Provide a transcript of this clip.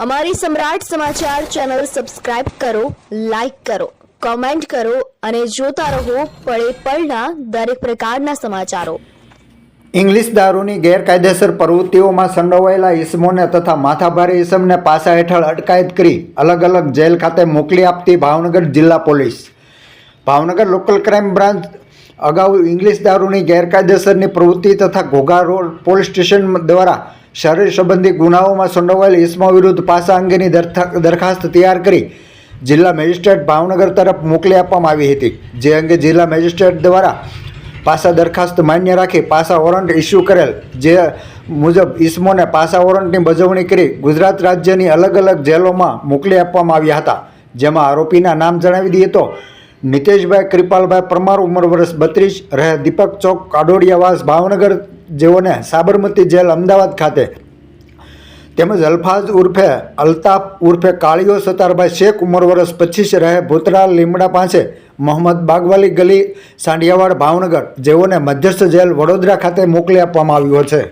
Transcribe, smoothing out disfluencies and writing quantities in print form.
અમારી સમ્રાટ સમાચાર ચેનલ સબસ્ક્રાઇબ કરો, લાઈક કરો, કોમેન્ટ કરો અને જોતા રહો પળે પળના દરેક પ્રકારના સમાચારો। ઇંગ્લિશ દારૂની ગેરકાયદેસર પ્રવૃત્તિઓમાં સંડોવાયેલા ઇસમોને તથા માથાભારે ઇસમને પાસા હેઠળ અટકાયત કરી અલગ અલગ જેલ ખાતે મોકલી આપતી ભાવનગર જિલ્લા police. Bhavnagar local crime branch અગાઉ ઇંગ્લિશ દારૂની ગેરકાયદેસરની પ્રવૃત્તિ તથા ઘોઘા રોડ પોલીસ સ્ટેશન દ્વારા શરીર સંબંધી ગુનાઓમાં સંડોવાયેલ ઇસમો વિરુદ્ધ પાસા અંગેની દરખાસ્ત તૈયાર કરી જિલ્લા મેજિસ્ટ્રેટ ભાવનગર તરફ મોકલી આપવામાં આવી હતી। જે અંગે જિલ્લા મેજિસ્ટ્રેટ દ્વારા પાસા દરખાસ્ત માન્ય રાખી પાસા વોરંટ ઇસ્યુ કરેલ। જે મુજબ ઇસમોને પાસા વોરંટની બજવણી કરી ગુજરાત રાજ્યની અલગ અલગ જેલોમાં મોકલી આપવામાં આવ્યા હતા। જેમાં આરોપીના નામ જણાવી દઈએ તો નિતેશભાઈ કૃપાલભાઈ પરમાર, ઉંમર વર્ષ 32, રહે દીપક ચોક, કાડોડિયાવાસ, ભાવનગર, જેઓને સાબરમતી જેલ અમદાવાદ ખાતે, તેમજ અલ્ફાઝ ઉર્ફે અલ્તાફ ઉર્ફે કાળિયો સતારભાઈ શેખ, ઉંમર વર્ષ 25, રહે ભૂતરા લીમડા પાસે, મોહમ્મદ બાગવાલી ગલી, સાંઢિયાવાડ, ભાવનગર, જેઓને મધ્યસ્થ જેલ વડોદરા ખાતે મોકલી આપવામાં આવ્યો છે।